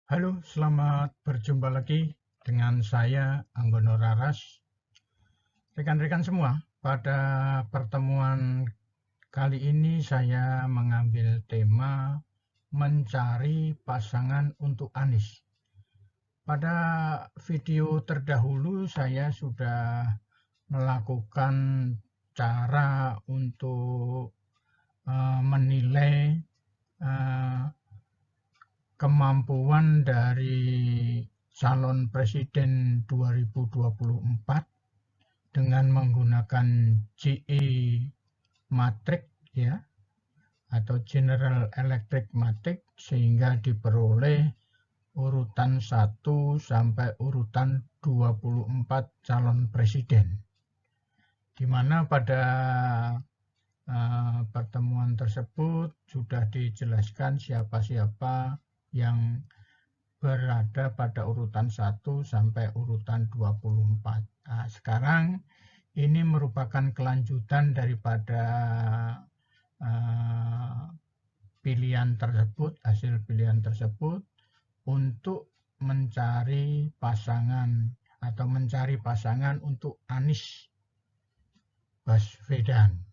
Halo, selamat berjumpa lagi dengan saya Anggono Raras. Rekan-rekan semua, pada pertemuan kali ini saya mengambil tema mencari pasangan untuk Anies. Pada video terdahulu saya sudah melakukan cara untuk menilai eh, kemampuan dari calon presiden 2024 dengan menggunakan GE Matrix ya atau General Electric Matrix sehingga diperoleh urutan 1 sampai urutan 24 calon presiden. Di mana pada pertemuan tersebut sudah dijelaskan siapa-siapa yang berada pada urutan 1 sampai urutan 24. Nah, sekarang ini merupakan kelanjutan daripada pilihan tersebut, hasil pilihan tersebut untuk mencari pasangan atau mencari pasangan untuk Anies Baswedan.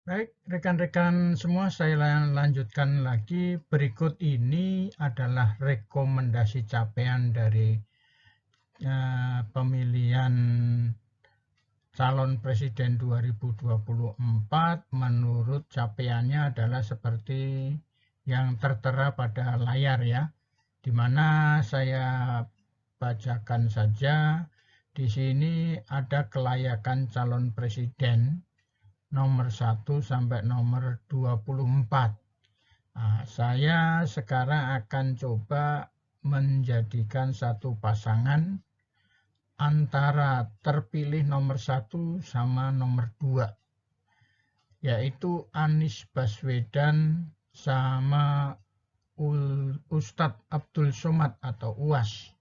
Baik, rekan-rekan semua, saya lanjutkan lagi. Berikut ini adalah rekomendasi capaian dari pemilihan calon presiden 2024 menurut capaiannya adalah seperti yang tertera pada layar ya, di mana saya bacakan saja. Di sini ada kelayakan calon presiden nomor 1 sampai nomor 24. Nah, saya sekarang akan coba menjadikan satu pasangan antara terpilih nomor 1 sama nomor 2, yaitu Anies Baswedan sama Ustadz Abdul Somad atau UAS.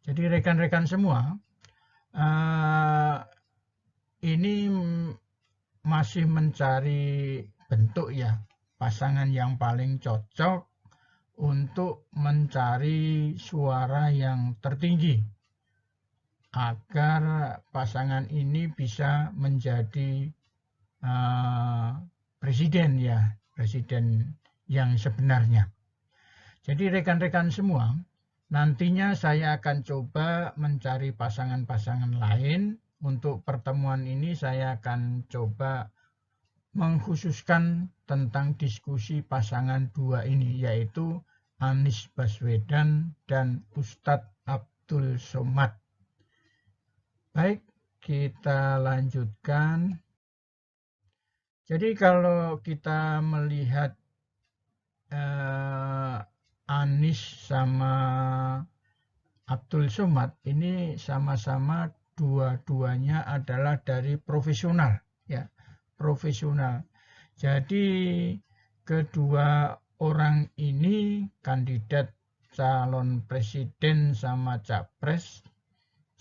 Jadi rekan-rekan semua, ini masih mencari bentuk ya, pasangan yang paling cocok untuk mencari suara yang tertinggi agar pasangan ini bisa menjadi presiden ya, presiden yang sebenarnya. Jadi rekan-rekan semua, nantinya saya akan coba mencari pasangan-pasangan lain. Untuk pertemuan ini saya akan coba mengkhususkan tentang diskusi pasangan dua ini, yaitu Anies Baswedan dan Ustadz Abdul Somad. Baik, kita lanjutkan. Jadi kalau kita melihat Anies sama Abdul Somad ini sama-sama dua-duanya adalah dari profesional ya, profesional. Jadi kedua orang ini kandidat calon presiden sama capres,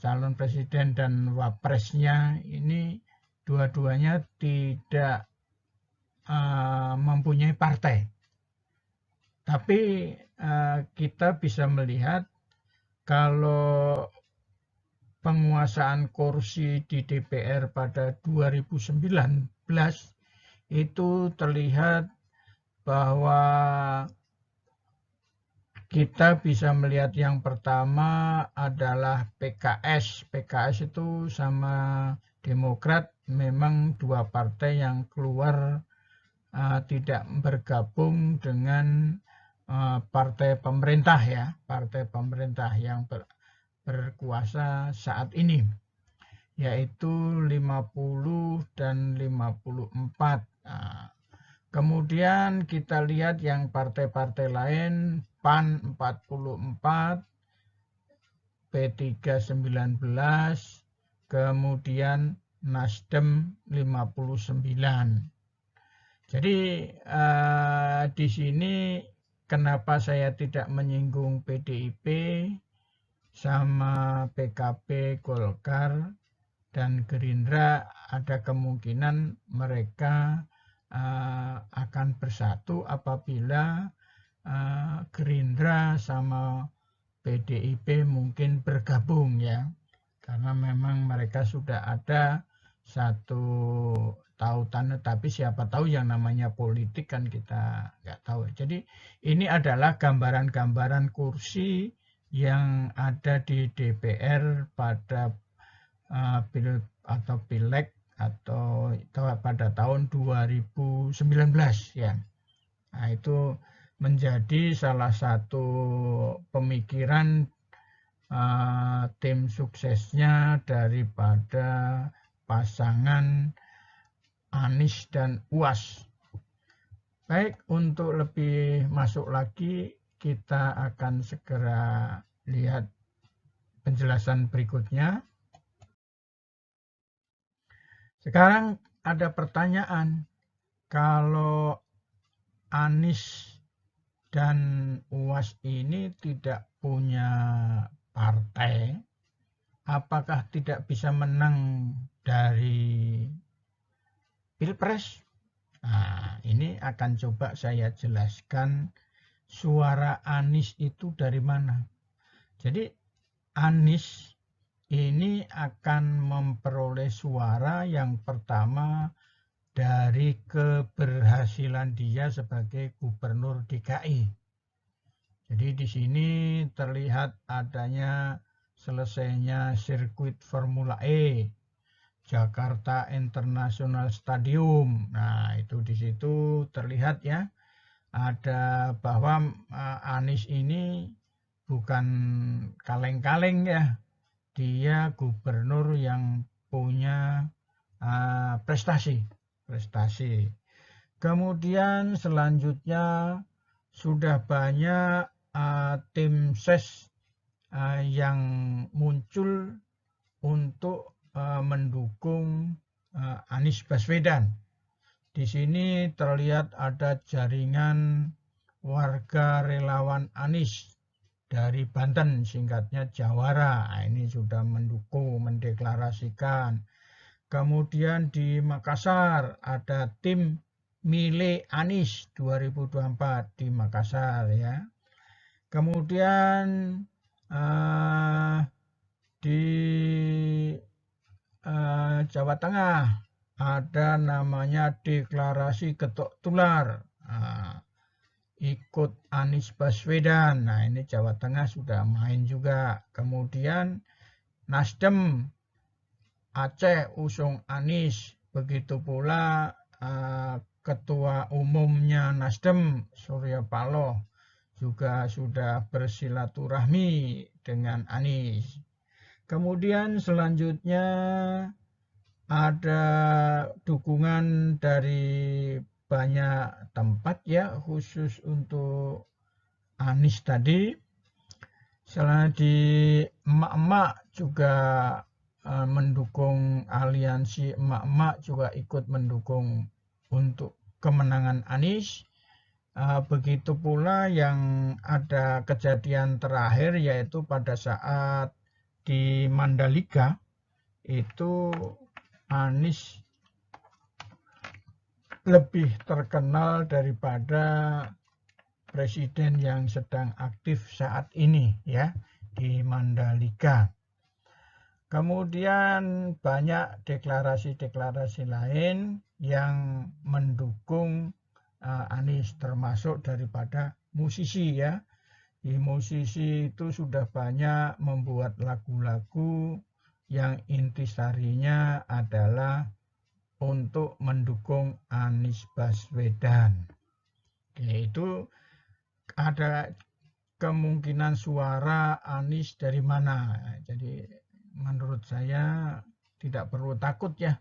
calon presiden dan wapresnya ini dua-duanya tidak mempunyai partai. Tapi kita bisa melihat kalau penguasaan kursi di DPR pada 2019 itu terlihat bahwa kita bisa melihat yang pertama adalah PKS. PKS itu sama Demokrat memang dua partai yang keluar tidak bergabung dengan partai pemerintah ya, partai pemerintah yang berkuasa saat ini, yaitu 50 dan 54. Nah, kemudian kita lihat yang partai-partai lain, PAN 44, P3 19, kemudian Nasdem 59. Jadi di sini kenapa saya tidak menyinggung PDIP sama PKB, Golkar, dan Gerindra, ada kemungkinan mereka akan bersatu apabila Gerindra sama PDIP mungkin bergabung ya, karena memang mereka sudah ada satu tautan, tapi siapa tahu yang namanya politik kan kita nggak tahu. Jadi ini adalah gambaran-gambaran kursi yang ada di DPR pada pileg atau pada tahun 2019 ya. Nah, itu menjadi salah satu pemikiran tim suksesnya daripada pasangan Anies dan Uas. Baik, untuk lebih masuk lagi kita akan segera lihat penjelasan berikutnya. Sekarang ada pertanyaan, kalau Anies dan Uas ini tidak punya partai, apakah tidak bisa menang dari Pilpres? Nah, ini akan coba saya jelaskan suara Anies itu dari mana. Jadi Anies ini akan memperoleh suara yang pertama dari keberhasilan dia sebagai gubernur DKI. Jadi di sini terlihat adanya selesainya sirkuit Formula E, Jakarta International Stadium. Nah, itu di situ terlihat ya, ada bahwa Anies ini bukan kaleng-kaleng ya. Dia gubernur yang punya prestasi. Kemudian selanjutnya sudah banyak tim ses yang muncul untuk mendukung Anies Baswedan. Di sini terlihat ada jaringan warga relawan Anies dari Banten, singkatnya Jawara. Nah, ini sudah mendukung, mendeklarasikan. Kemudian di Makassar ada tim Milih Anies 2024 di Makassar ya. Kemudian di Jawa Tengah ada namanya deklarasi Getok Tular. Ikut Anies Baswedan. Nah, ini Jawa Tengah sudah main juga. Kemudian Nasdem Aceh usung Anies. Begitu pula Ketua Umumnya Nasdem Surya Paloh juga sudah bersilaturahmi dengan Anies. Kemudian selanjutnya ada dukungan dari banyak tempat ya, khusus untuk Anies tadi. Selain di emak-emak juga mendukung, aliansi emak-emak juga ikut mendukung untuk kemenangan Anies. Begitu pula yang ada kejadian terakhir, yaitu pada saat di Mandalika itu Anies lebih terkenal daripada presiden yang sedang aktif saat ini ya di Mandalika. Kemudian banyak deklarasi-deklarasi lain yang mendukung Anies, termasuk daripada musisi ya. Di musisi itu sudah banyak membuat lagu-lagu yang intisarinya adalah untuk mendukung Anies Baswedan. Oke, itu ada kemungkinan suara Anies dari mana. Jadi menurut saya tidak perlu takut ya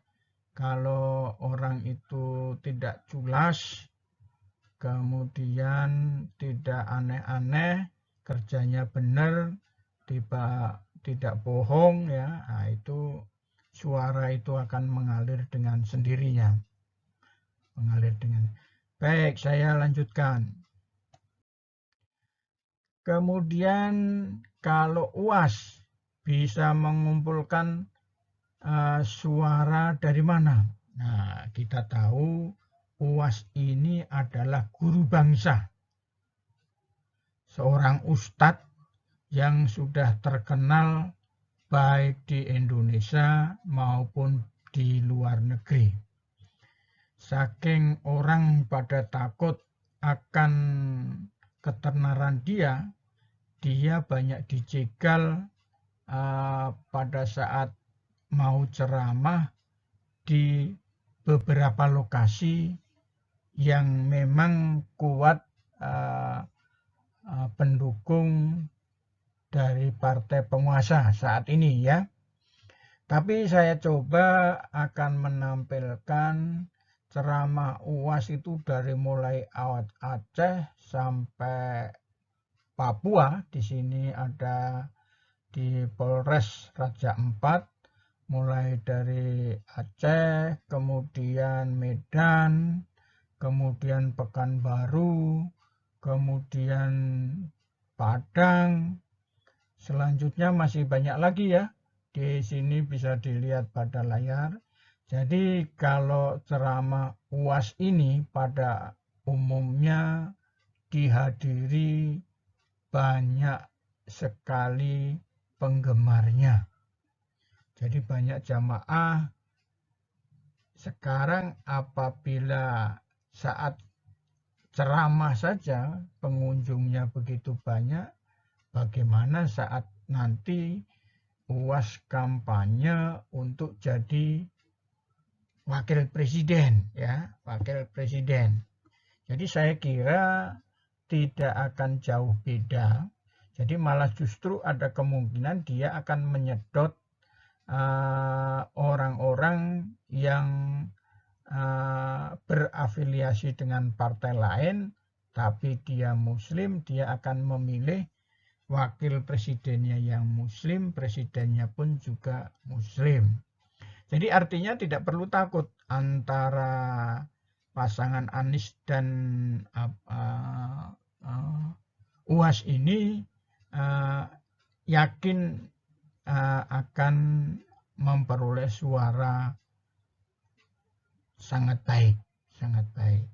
kalau orang itu tidak culas, kemudian tidak aneh-aneh, kerjanya benar, tidak bohong ya. Nah, itu suara itu akan mengalir dengan sendirinya. Baik, saya lanjutkan. Kemudian kalau UAS bisa mengumpulkan suara dari mana? Nah, kita tahu UAS ini adalah guru bangsa, seorang ustadz yang sudah terkenal baik di Indonesia maupun di luar negeri. Saking orang pada takut akan ketenaran dia banyak dicegal pada saat mau ceramah di beberapa lokasi yang memang kuat pendukung dari partai penguasa saat ini ya. Tapi saya coba akan menampilkan ceramah UAS itu dari mulai Aceh sampai Papua. Di sini ada di Polres Raja Ampat, mulai dari Aceh, kemudian Medan, kemudian Pekanbaru, kemudian Padang. Selanjutnya masih banyak lagi ya. Di sini bisa dilihat pada layar. Jadi kalau ceramah UAS ini pada umumnya dihadiri banyak sekali penggemarnya. Jadi banyak jamaah. Sekarang apabila saat ceramah saja pengunjungnya begitu banyak, bagaimana saat nanti UAS kampanye untuk jadi wakil presiden ya, wakil presiden. Jadi saya kira tidak akan jauh beda. Jadi malah justru ada kemungkinan dia akan menyedot orang-orang yang berafiliasi dengan partai lain, tapi dia Muslim, dia akan memilih wakil presidennya yang Muslim, presidennya pun juga Muslim. Jadi artinya tidak perlu takut antara pasangan Anies dan UAS ini yakin akan memperoleh suara sangat baik, sangat baik.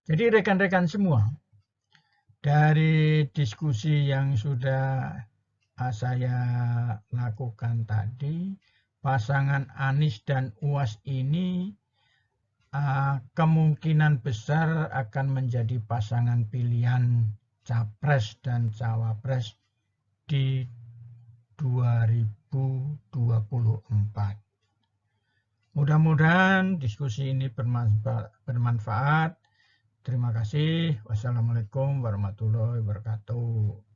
Jadi rekan-rekan semua, dari diskusi yang sudah saya lakukan tadi, pasangan Anies dan UAS ini kemungkinan besar akan menjadi pasangan pilihan capres dan cawapres di 2024. Mudah-mudahan diskusi ini bermanfaat. Terima kasih. Wassalamualaikum warahmatullahi wabarakatuh.